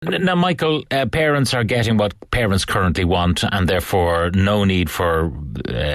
Now, Michael, parents are getting what parents currently want, and therefore no need for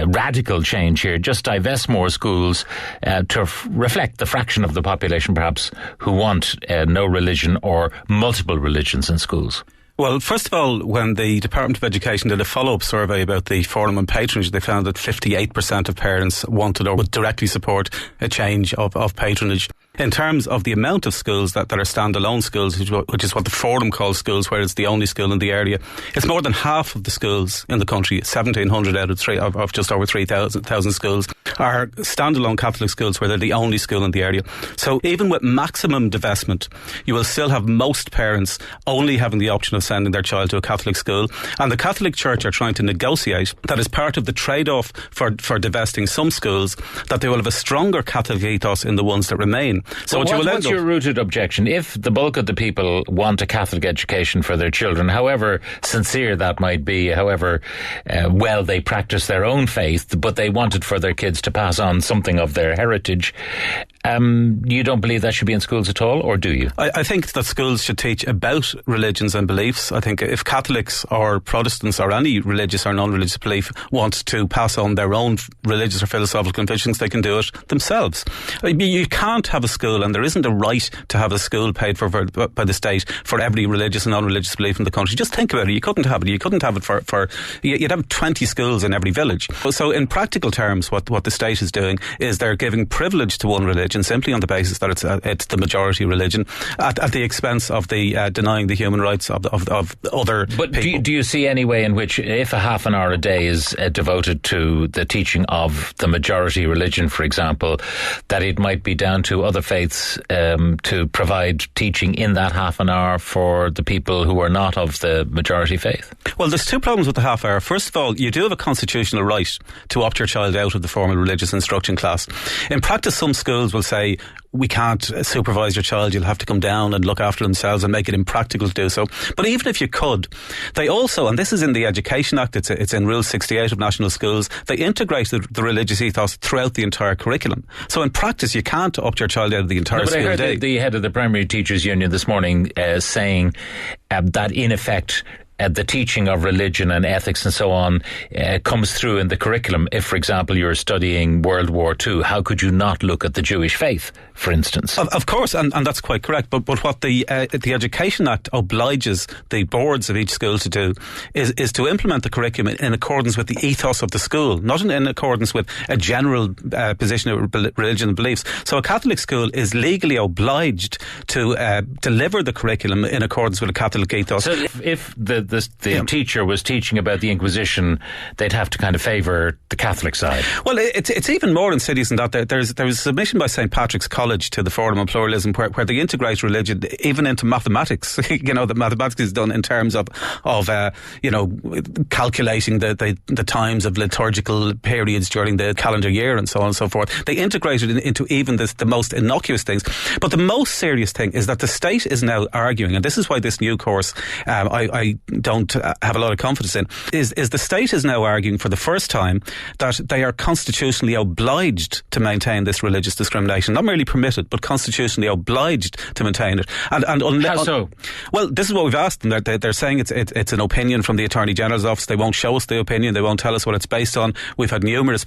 radical change here. Just divest more schools to reflect the fraction of the population, perhaps, who want no religion or multiple religions in schools. Well, first of all, when the Department of Education did a follow-up survey about the forum on patronage, they found that 58% of parents wanted or would directly support a change of patronage. In terms of the amount of schools that are standalone schools, which is what the forum calls schools, where it's the only school in the area, it's more than half of the schools in the country, 1,700 out of just over 3,000 schools, are standalone Catholic schools where they're the only school in the area. So even with maximum divestment, you will still have most parents only having the option of sending their child to a Catholic school. And the Catholic Church are trying to negotiate that as part of the trade-off for divesting some schools, that they will have a stronger Catholic ethos in the ones that remain. So what's your rooted objection? If the bulk of the people want a Catholic education for their children, however sincere that might be, however well they practice their own faith, but they want it for their kids to pass on something of their heritage, you don't believe that should be in schools at all, or do you? I think that schools should teach about religions and beliefs. I think if Catholics or Protestants or any religious or non-religious belief want to pass on their own religious or philosophical convictions, they can do it themselves. You can't have a school, and there isn't a right to have a school paid for by the state for every religious and non-religious belief in the country. Just think about it. You couldn't have it. You couldn't have it for you'd have 20 schools in every village. So in practical terms, what the state is doing is they're giving privilege to one religion simply on the basis that it's the majority religion at the expense of the denying the human rights of other but people. Do you see any way in which, if a half an hour a day is devoted to the teaching of the majority religion, for example, that it might be down to other faiths to provide teaching in that half an hour for the people who are not of the majority faith? Well, there's two problems with the half hour. First of all, you do have a constitutional right to opt your child out of the formal religious instruction class. In practice, some schools will say, we can't supervise your child, you'll have to come down and look after themselves, and make it impractical to do so. But even if you could, they also, and this is in the Education Act, it's in Rule 68 of national schools, they integrate the religious ethos throughout the entire curriculum. So in practice, you can't opt your child out of the entire school day. I heard the head of the Primary Teachers Union this morning saying that in effect the teaching of religion and ethics and so on comes through in the curriculum. If, for example, you're studying World War II, how could you not look at the Jewish faith, for instance? Of course, and that's quite correct. But what the Education Act obliges the boards of each school to do is to implement the curriculum in accordance with the ethos of the school, not in accordance with a general position of religion and beliefs. So a Catholic school is legally obliged to deliver the curriculum in accordance with a Catholic ethos. So if the teacher was teaching about the Inquisition, they'd have to kind of favour the Catholic side. Well, it's even more insidious than that. There was a submission by St. Patrick's College to the Forum on Pluralism where they integrate religion even into mathematics. That mathematics is done in terms of calculating the times of liturgical periods during the calendar year and so on and so forth. They integrate it into even the most innocuous things. But the most serious thing is that the state is now arguing, and this is why this new course I don't have a lot of confidence in, is the state is now arguing for the first time that they are constitutionally obliged to maintain this religious discrimination. Not merely permitted, but constitutionally obliged to maintain it. How so? Well, this is what we've asked them. They're saying it's an opinion from the Attorney General's office. They won't show us the opinion. They won't tell us what it's based on. We've had numerous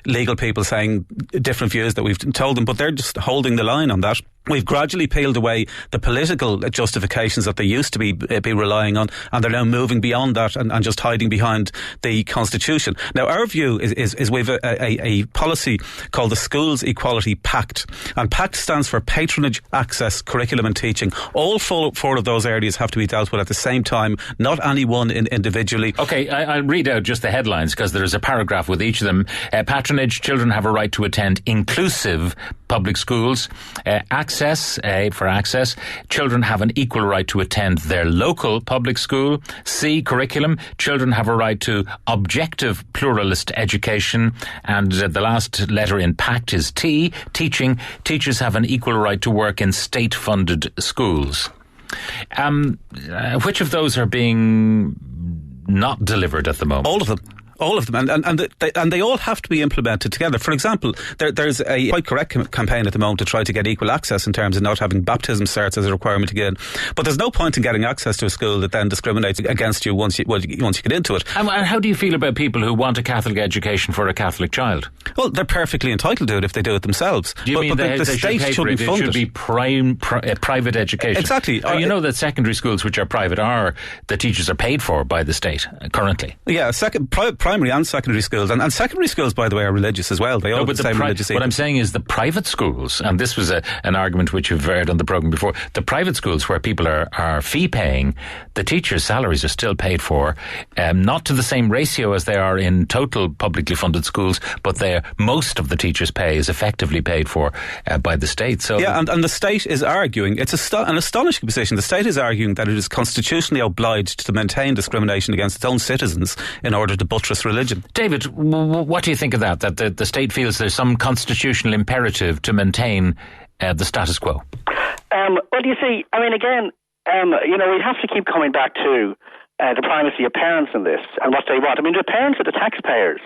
legal people saying different views that we've told them, but they're just holding the line on that. We've gradually peeled away the political justifications that they used to be relying on, and they're now moving beyond that and just hiding behind the Constitution. Now, our view is we've a policy called the Schools Equality Pact, and PACT stands for Patronage, Access, Curriculum and Teaching. All four of those areas have to be dealt with at the same time, not any one individually. Okay, I'll read out just the headlines because there's a paragraph with each of them. Patronage, children have a right to attend inclusive public schools. Access, for access, children have an equal right to attend their local public school. C, curriculum, children have a right to objective pluralist education. And the last letter in PACT is T, teaching, teachers have an equal right to work in state-funded schools. Which of those are being not delivered at the moment? All of them. All of them, and they all have to be implemented together. For example, there's a quite correct campaign at the moment to try to get equal access in terms of not having baptism certs as a requirement to get in. But there's no point in getting access to a school that then discriminates against you once you get into it. And how do you feel about people who want a Catholic education for a Catholic child? Well, they're perfectly entitled to it if they do it themselves. Do you mean the state shouldn't fund it? It should be private education. Exactly. You know that secondary schools which are private the teachers are paid for by the state currently. Yeah, primary and secondary schools, and secondary schools, by the way, are religious as well. They all have the same religious ethos. What I'm saying is the private schools, and this was an argument which you've heard on the programme before, the private schools where people are fee paying, the teachers' salaries are still paid for, not to the same ratio as they are in total publicly funded schools, but most of the teachers' pay is effectively paid for by the state. So yeah, and the state is arguing, it's an astonishing position, the state is arguing that it is constitutionally obliged to maintain discrimination against its own citizens in order to buttress religion. David, what do you think of that the state feels there's some constitutional imperative to maintain the status quo? Well, you see, I mean, again, we have to keep coming back to the primacy of parents in this and what they want. I mean, the parents are the taxpayers.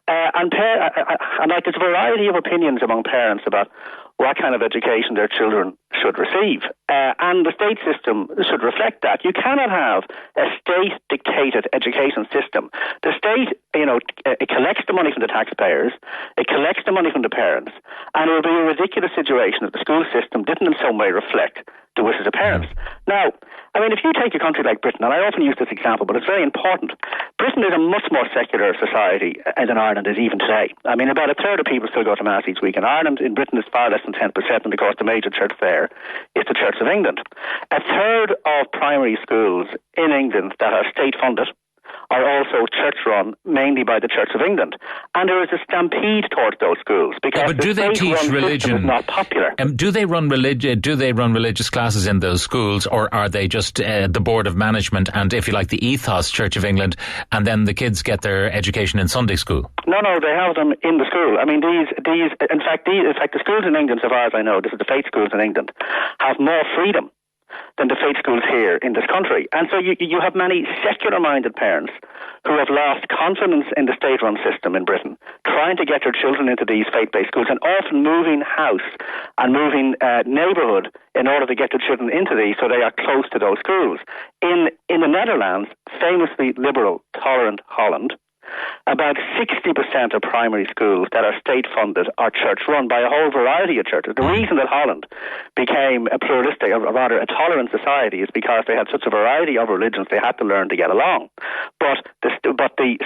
And there's a variety of opinions among parents about what kind of education their children should receive. And the state system should reflect that. You cannot have a state-dictated education system. The state, it collects the money from the taxpayers, it collects the money from the parents, and it would be a ridiculous situation if the school system didn't in some way reflect the wishes of parents. Now, I mean, if you take a country like Britain, and I often use this example, but it's very important, Britain is a much more secular society than Ireland is even today. I mean, about a third of people still go to Mass each week in Ireland. In Britain, it's far less than 10%, and of course, the major church there is the Church of England. A third of primary schools in England that are state-funded are also church-run, mainly by the Church of England. And there is a stampede towards those schools because but do they teach religion? Is not popular. Do they run religious classes in those schools, or are they just the board of management and, if you like, the ethos Church of England, and then the kids get their education in Sunday school? No, they have them in the school. I mean, in fact, the schools in England, so far as I know, this is the faith schools in England, have more freedom than the faith schools here in this country. And so you have many secular-minded parents who have lost confidence in the state-run system in Britain, trying to get their children into these faith-based schools and often moving house and moving neighbourhood in order to get their children into these so they are close to those schools. In the Netherlands, famously liberal, tolerant Holland, about 60% of primary schools that are state-funded are church-run by a whole variety of churches. The reason that Holland became a pluralistic, or rather a tolerant society, is because they had such a variety of religions they had to learn to get along. But the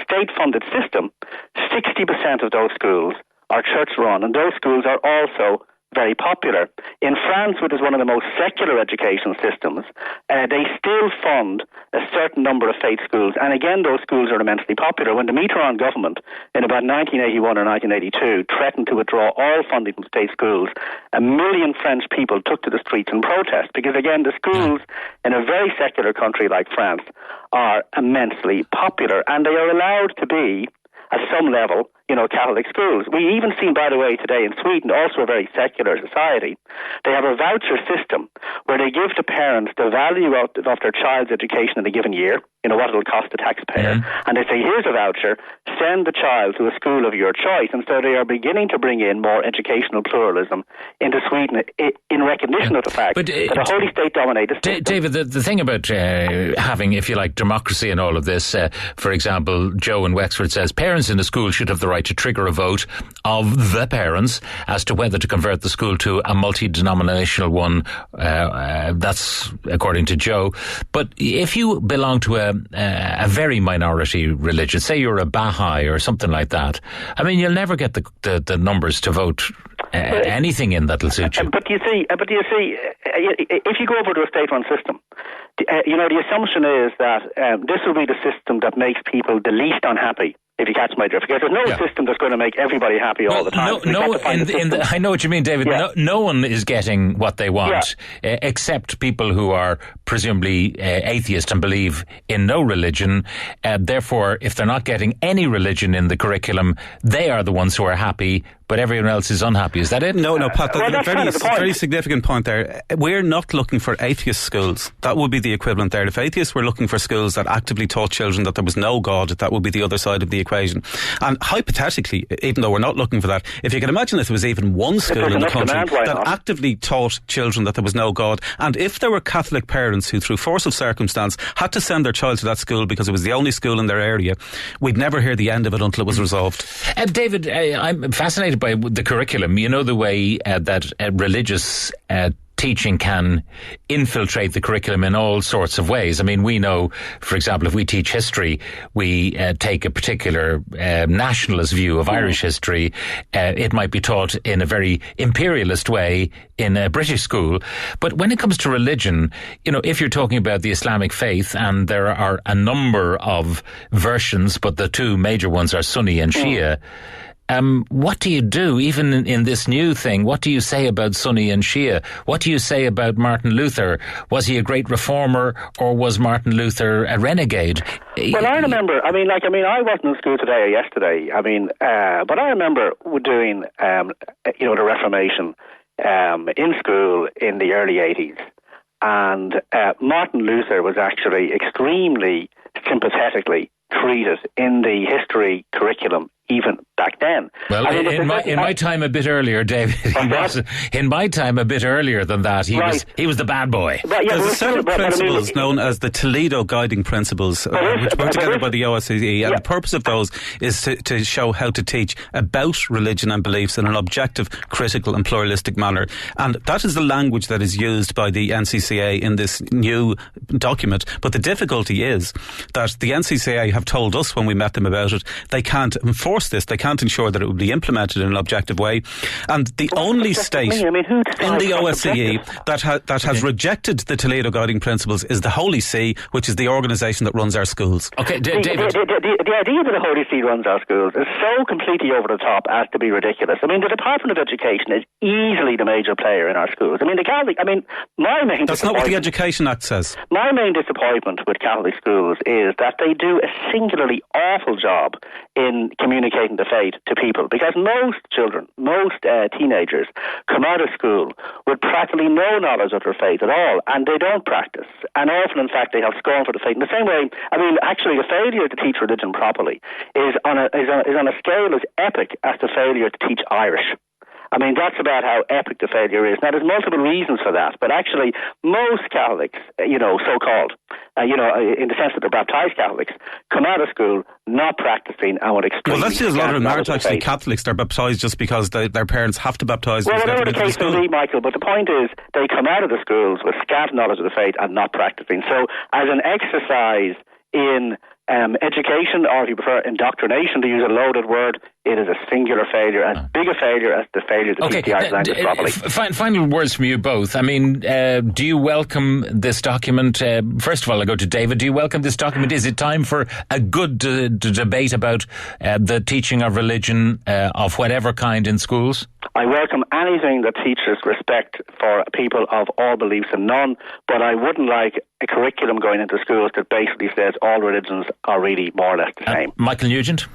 state-funded system, 60% of those schools are church-run, and those schools are also very popular. In France, which is one of the most secular education systems, they still fund a certain number of faith schools, and again those schools are immensely popular. When the Mitterrand government in about 1981 or 1982 threatened to withdraw all funding from state schools, 1 million French people took to the streets in protest, because again the schools in a very secular country like France are immensely popular, and they are allowed to be, at some level, Catholic schools. We even seen, by the way, today in Sweden, also a very secular society, they have a voucher system where they give to parents the value of their child's education in a given year, what it'll cost the taxpayer, and they say, here's a voucher, send the child to a school of your choice. And so they are beginning to bring in more educational pluralism into Sweden in recognition of the fact that a wholly state-dominated system. David, the thing about having, if you like, democracy and all of this, for example, Joe in Wexford says, parents in a school should have the right to trigger a vote of the parents as to whether to convert the school to a multi-denominational one. That's according to Joe. But if you belong to a very minority religion, say you're a Baha'i or something like that, I mean, you'll never get the numbers to vote anything in that'll suit you. But you see, if you go over to a state-run system, the assumption is that this will be the system that makes people the least unhappy, if you catch my drift. Because there's no system that's going to make everybody happy all the time. I know what you mean, David. Yeah. No one is getting what they want, except people who are presumably atheist and believe in no religion. Therefore, if they're not getting any religion in the curriculum, they are the ones who are happy, but everyone else is unhappy. Is that it? No, Pat, that's a very significant point there. We're not looking for atheist schools. That would be the equivalent there. If atheists were looking for schools that actively taught children that there was no God, that would be the other side of the equation. equation. And hypothetically, even though we're not looking for that, if you can imagine if there was even one school in the country that actively taught children that there was no God, and if there were Catholic parents who, through force of circumstance, had to send their child to that school because it was the only school in their area, we'd never hear the end of it until it was resolved. David, I'm fascinated by the curriculum. You know, the way that religious teaching can infiltrate the curriculum in all sorts of ways. I mean, we know, for example, if we teach history, we take a particular nationalist view of Irish history. It might be taught in a very imperialist way in a British school. But when it comes to religion, you know, if you're talking about the Islamic faith, and there are a number of versions, but the two major ones are Sunni and Shia, what do you do, even in this new thing? What do you say about Sunni and Shia? What do you say about Martin Luther? Was he a great reformer, or was Martin Luther a renegade? Well, I remember, I wasn't in school today or yesterday, but I remember doing, the Reformation in school in the early 80s. And Martin Luther was actually extremely sympathetically treated in the history curriculum even back then. Well, in my time a bit earlier, David, in my time a bit earlier than that, he was the bad boy. Right, yeah, there's a set of principles known as the Toledo Guiding Principles, which were together by the OSCE, and the purpose of those is to show how to teach about religion and beliefs in an objective, critical and pluralistic manner. And that is the language that is used by the NCCA in this new document. But the difficulty is that the NCCA have told us when we met them about it, they can't enforce this. They can't ensure that it will be implemented in an objective way. And the only state in the OSCE that has rejected the Toledo Guiding Principles is the Holy See, which is the organisation that runs our schools. Okay, David. The idea that the Holy See runs our schools is so completely over the top as to be ridiculous. I mean, the Department of Education is easily the major player in our schools. I mean, that's not what the Education Act says. My main disappointment with Catholic schools is that they do a singularly awful job in communicating the faith to people, because most children, most teenagers come out of school with practically no knowledge of their faith at all, and they don't practice, and often in fact they have scorn for the faith. In the same way, I mean, actually the failure to teach religion properly is on a scale as epic as the failure to teach Irish. I mean, that's about how epic the failure is. Now, there's multiple reasons for that, but actually, most Catholics, so-called, in the sense that they're baptised Catholics, come out of school not practising and with extreme... Well, that's just a lot of them aren't actually Catholics. They're baptised just because their parents have to baptise them. Well, whatever the case may be, Michael, but the point is, they come out of the schools with scant knowledge of the faith and not practising. So, as an exercise in education, or if you prefer indoctrination, to use a loaded word, it is a singular failure, as big a failure as the failure to teach the Irish language properly. Final words from you both. I mean, do you welcome this document? First of all, I'll go to David. Do you welcome this document? Is it time for a good debate about the teaching of religion of whatever kind in schools? I welcome anything that teaches respect for people of all beliefs and none, but I wouldn't like a curriculum going into schools that basically says all religions are really more or less the same. Michael Nugent?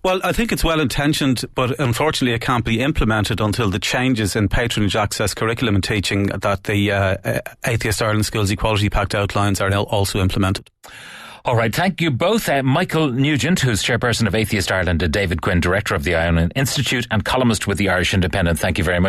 Well, I think it's well-intentioned, but unfortunately it can't be implemented until the changes in patronage access curriculum and teaching that the Atheist Ireland Schools Equality Pact outlines are now also implemented. All right, thank you both. Michael Nugent, who's chairperson of Atheist Ireland, and David Quinn, director of the Ireland Institute and columnist with the Irish Independent. Thank you very much.